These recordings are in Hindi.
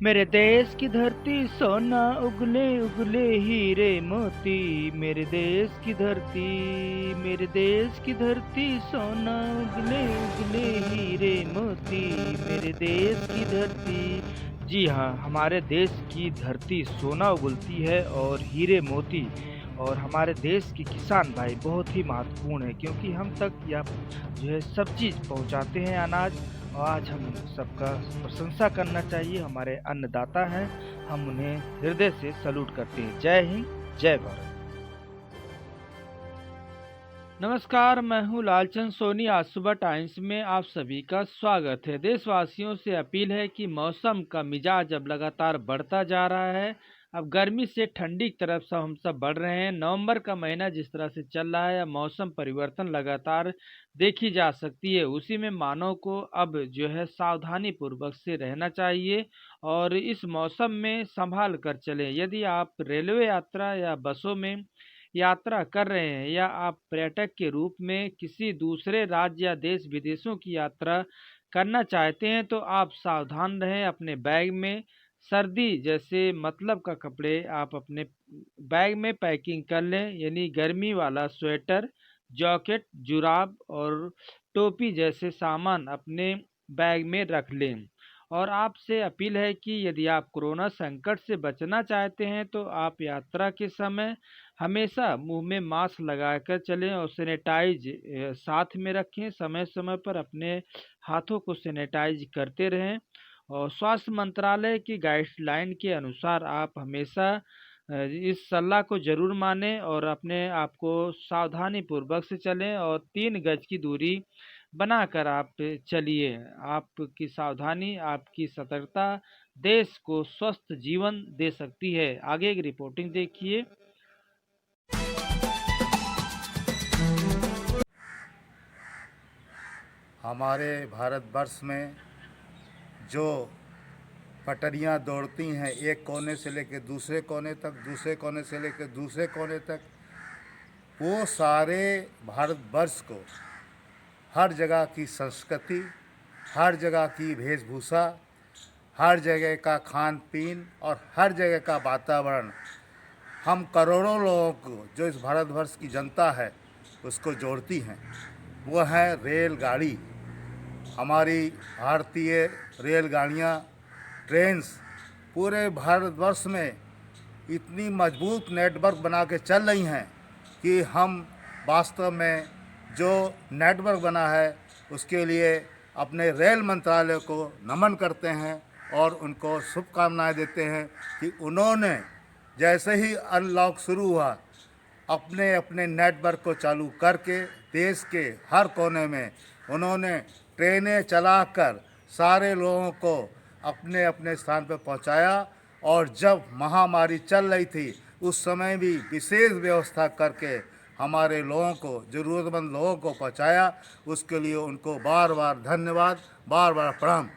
मेरे देश की धरती सोना उगले उगले हीरे मोती। मेरे देश की धरती, मेरे देश की धरती सोना उगले उगले हीरे मोती। मेरे देश की धरती। जी हाँ, हमारे देश की धरती सोना उगलती है और हीरे मोती। और हमारे देश के किसान भाई बहुत ही महत्वपूर्ण है, क्योंकि हम तक यह जो है सब चीज़ पहुंचाते हैं अनाज। और आज हम सबका प्रशंसा करना चाहिए, हमारे अन्नदाता हैं। हम उन्हें हृदय से सैल्यूट करते हैं। जय हिंद, जय भारत। नमस्कार, मैं हूँ लालचंद सोनी। आज सुबह टाइम्स में आप सभी का स्वागत है। देशवासियों से अपील है कि मौसम का मिजाज अब लगातार बढ़ता जा रहा है। अब गर्मी से ठंडी की तरफ से हम सब बढ़ रहे हैं। नवंबर का महीना जिस तरह से चल रहा है, मौसम परिवर्तन लगातार देखी जा सकती है। उसी में मानव को अब जो है सावधानी पूर्वक से रहना चाहिए और इस मौसम में संभाल कर चलें। यदि आप रेलवे यात्रा या बसों में यात्रा कर रहे हैं या आप पर्यटक के रूप में किसी दूसरे राज्य या देश विदेशों की यात्रा करना चाहते हैं, तो आप सावधान रहें। अपने बैग में सर्दी जैसे मतलब का कपड़े आप अपने बैग में पैकिंग कर लें, यानी गर्मी वाला स्वेटर, जैकेट, जुराब और टोपी जैसे सामान अपने बैग में रख लें। और आपसे अपील है कि यदि आप कोरोना संकट से बचना चाहते हैं, तो आप यात्रा के समय हमेशा मुंह में मास्क लगाकर चलें और सैनिटाइज साथ में रखें। समय समय पर अपने हाथों को सैनिटाइज करते रहें। और स्वास्थ्य मंत्रालय की गाइडलाइन के अनुसार आप हमेशा इस सलाह को जरूर मानें और अपने आप को सावधानी पूर्वक से चलें और 3 गज की दूरी बनाकर आप चलिए। आपकी सावधानी, आपकी सतर्कता देश को स्वस्थ जीवन दे सकती है। आगे की रिपोर्टिंग देखिए। हमारे भारतवर्ष में जो पटरियां दौड़ती हैं एक कोने से लेकर दूसरे कोने तक, दूसरे कोने से लेकर दूसरे कोने तक, वो सारे भारतवर्ष को हर जगह की संस्कृति, हर जगह की वेशभूषा, हर जगह का खान पीन और हर जगह का वातावरण, हम करोड़ों लोगों को जो इस भारतवर्ष की जनता है उसको जोड़ती हैं। वो है रेलगाड़ी। हमारी भारतीय रेलगाड़ियाँ, ट्रेन्स पूरे भारतवर्ष में इतनी मजबूत नेटवर्क बना के चल रही हैं कि हम वास्तव में जो नेटवर्क बना है उसके लिए अपने रेल मंत्रालय को नमन करते हैं और उनको शुभकामनाएं देते हैं कि उन्होंने जैसे ही अनलॉक शुरू हुआ अपने अपने नेटवर्क को चालू करके देश के हर कोने में उन्होंने ट्रेनें चलाकर सारे लोगों को अपने अपने स्थान पर पहुंचाया। और जब महामारी चल रही थी उस समय भी विशेष व्यवस्था करके हमारे लोगों को, ज़रूरतमंद लोगों को पहुंचाया। उसके लिए उनको बार बार धन्यवाद, बार बार प्रणाम।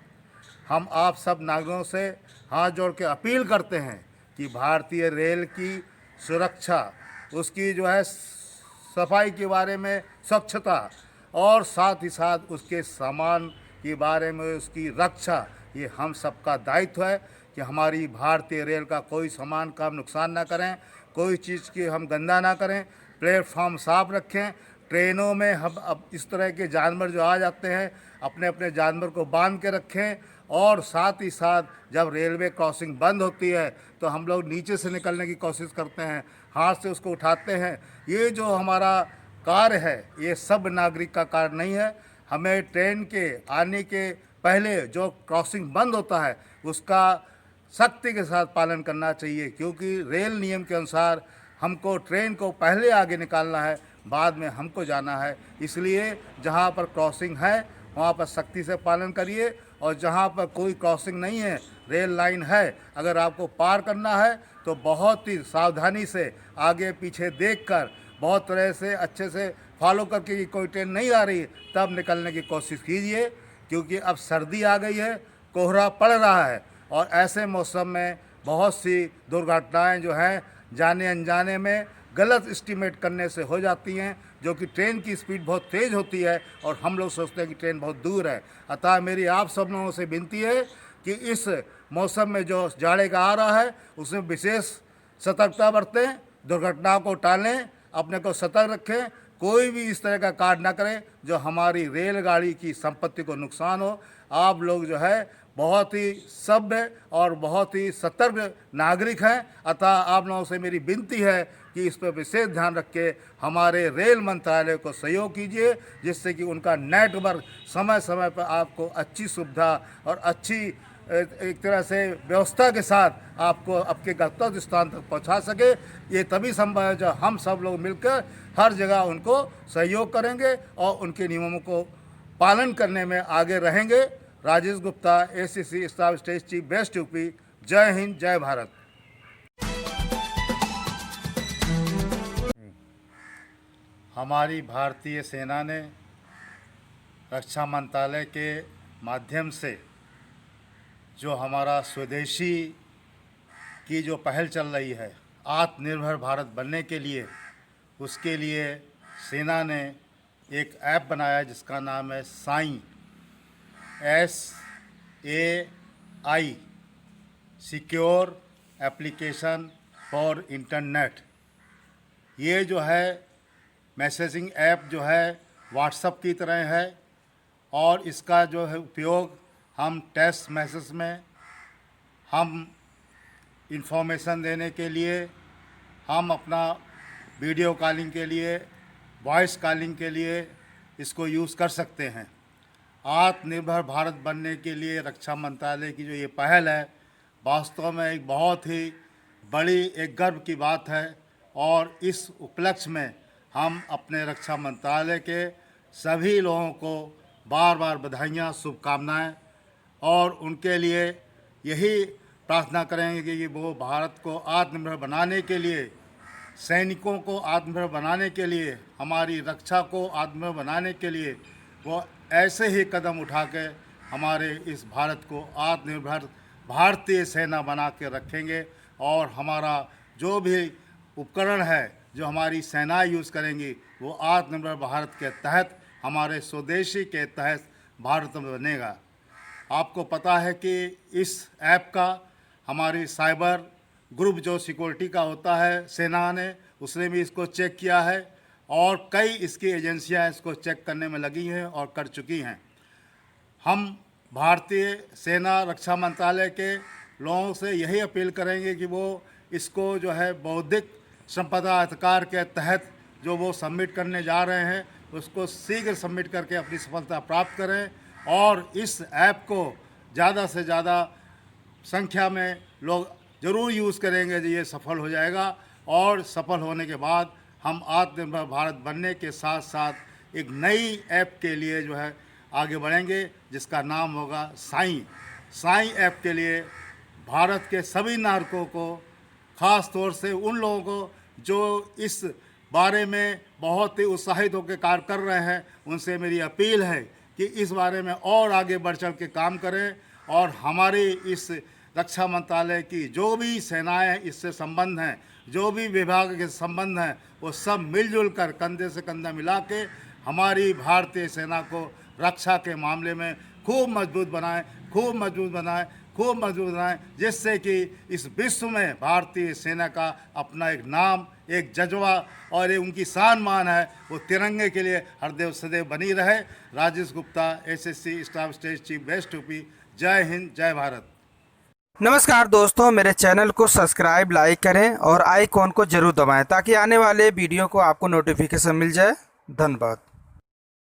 हम आप सब नागरिकों से हाथ जोड़ के अपील करते हैं कि भारतीय रेल की सुरक्षा, उसकी जो है सफाई के बारे में, स्वच्छता और साथ ही साथ उसके सामान के बारे में उसकी रक्षा, ये हम सबका दायित्व है कि हमारी भारतीय रेल का कोई सामान का हम नुकसान ना करें, कोई चीज़ की हम गंदा ना करें, प्लेटफॉर्म साफ रखें। ट्रेनों में हम अब इस तरह के जानवर जो आ जाते हैं अपने अपने जानवर को बांध के रखें। और साथ ही साथ जब रेलवे क्रॉसिंग बंद होती है तो हम लोग नीचे से निकलने की कोशिश करते हैं, हाथ से उसको उठाते हैं। ये जो हमारा कार्य है ये सब नागरिक का कार्य नहीं है। हमें ट्रेन के आने के पहले जो क्रॉसिंग बंद होता है उसका सख्ती के साथ पालन करना चाहिए, क्योंकि रेल नियम के अनुसार हमको ट्रेन को पहले आगे निकालना है, बाद में हमको जाना है। इसलिए जहाँ पर क्रॉसिंग है वहाँ पर सख्ती से पालन करिए और जहाँ पर कोई क्रॉसिंग नहीं है, रेल लाइन है, अगर आपको पार करना है तो बहुत ही सावधानी से आगे पीछे देखकर बहुत तरह से अच्छे से फॉलो करके कि कोई ट्रेन नहीं आ रही तब निकलने की कोशिश कीजिए। क्योंकि अब सर्दी आ गई है, कोहरा पड़ रहा है और ऐसे मौसम में बहुत सी दुर्घटनाएं जो हैं जाने अनजाने में गलत एस्टीमेट करने से हो जाती हैं, जो कि ट्रेन की स्पीड बहुत तेज़ होती है और हम लोग सोचते हैं कि ट्रेन बहुत दूर है। अतः मेरी आप सब लोगों से विनती है, कि इस मौसम में जो जाड़े का आ रहा है उसमें विशेष सतर्कता बरतें, दुर्घटनाओं को टालें, अपने को सतर्क रखें, कोई भी इस तरह का कार्य न करें जो हमारी रेलगाड़ी की संपत्ति को नुकसान हो। आप लोग जो है बहुत ही सभ्य और बहुत ही सतर्क नागरिक हैं, अतः आप लोगों से मेरी विनती है कि इस पर विशेष ध्यान रख के हमारे रेल मंत्रालय को सहयोग कीजिए, जिससे कि उनका नेटवर्क समय समय पर आपको अच्छी सुविधा और अच्छी एक तरह से व्यवस्था के साथ आपको आपके गंतव्य स्थान तक पहुंचा सके। ये तभी संभव है जब हम सब लोग मिलकर हर जगह उनको सहयोग करेंगे और उनके नियमों को पालन करने में आगे रहेंगे। Rajesh Gupta, ACC staff state chief, west UP. जय हिंद, जय भारत। हमारी भारतीय सेना ने रक्षा मंत्रालय के माध्यम से जो हमारा स्वदेशी की जो पहल चल रही है आत्मनिर्भर भारत बनने के लिए, उसके लिए सेना ने एक ऐप बनाया जिसका नाम है Sai, SAI, secure application for internet. ये जो है मैसेजिंग ऐप जो है व्हाट्सएप की तरह है और इसका जो है उपयोग हम टेक्स्ट मैसेज में, हम इंफॉर्मेशन देने के लिए, हम अपना वीडियो कॉलिंग के लिए, वॉइस कॉलिंग के लिए इसको यूज़ कर सकते हैं। आत्मनिर्भर भारत बनने के लिए रक्षा मंत्रालय की जो ये पहल है वास्तव में एक बहुत ही बड़ी एक गर्व की बात है और इस उपलक्ष्य में हम अपने रक्षा मंत्रालय के सभी लोगों को बार बार बधाइयाँ, शुभकामनाएं और उनके लिए यही प्रार्थना करेंगे कि वो भारत को आत्मनिर्भर बनाने के लिए, सैनिकों को आत्मनिर्भर बनाने के लिए, हमारी रक्षा को आत्मनिर्भर बनाने के लिए वो ऐसे ही कदम उठा के हमारे इस भारत को आत्मनिर्भर भारतीय सेना बना के रखेंगे और हमारा जो भी उपकरण है जो हमारी सेना यूज़ करेंगी वो आत्मनिर्भर भारत के तहत, हमारे स्वदेशी के तहत भारत में बनेगा। आपको पता है कि इस ऐप का हमारी साइबर ग्रुप जो सिक्योरिटी का होता है सेना ने, उसने भी इसको चेक किया है और कई इसकी एजेंसियां इसको चेक करने में लगी हैं और कर चुकी हैं। हम भारतीय सेना रक्षा मंत्रालय के लोगों से यही अपील करेंगे कि वो इसको जो है बौद्धिक संपदा अधिकार के तहत जो वो सबमिट करने जा रहे हैं उसको शीघ्र सबमिट करके अपनी सफलता प्राप्त करें और इस ऐप को ज़्यादा से ज़्यादा संख्या में लोग ज़रूर यूज़ करेंगे, ये सफल हो जाएगा और सफल होने के बाद हम आत्मनिर्भर भारत बनने के साथ साथ एक नई ऐप के लिए जो है आगे बढ़ेंगे जिसका नाम होगा साई। साई ऐप के लिए भारत के सभी नागरिकों को, ख़ास तौर से उन लोगों को जो इस बारे में बहुत ही उत्साहित होकर कार्य कर रहे हैं, उनसे मेरी अपील है कि इस बारे में और आगे बढ़ चढ़ के काम करें और हमारी इस रक्षा मंत्रालय की जो भी सेनाएं इससे संबंध हैं, जो भी विभाग के संबंध हैं, वो सब मिलजुल कर कंधे से कंधा मिला के हमारी भारतीय सेना को रक्षा के मामले में खूब मजबूत बनाएं, खूब मजबूत बनाएं, खूब मजबूत बनाएं, जिससे कि इस विश्व में भारतीय सेना का अपना एक नाम, एक जज्बा और एक उनकी शान मान है, वो तिरंगे के लिए हरदेव सदैव बनी रहे। Rajesh Gupta, SSC staff state chief, west UP. जय हिंद, जय भारत। नमस्कार दोस्तों, मेरे चैनल को सब्सक्राइब, लाइक करें और आइकॉन को जरूर दबाएं ताकि आने वाले वीडियो को आपको नोटिफिकेशन मिल जाए। धन्यवाद।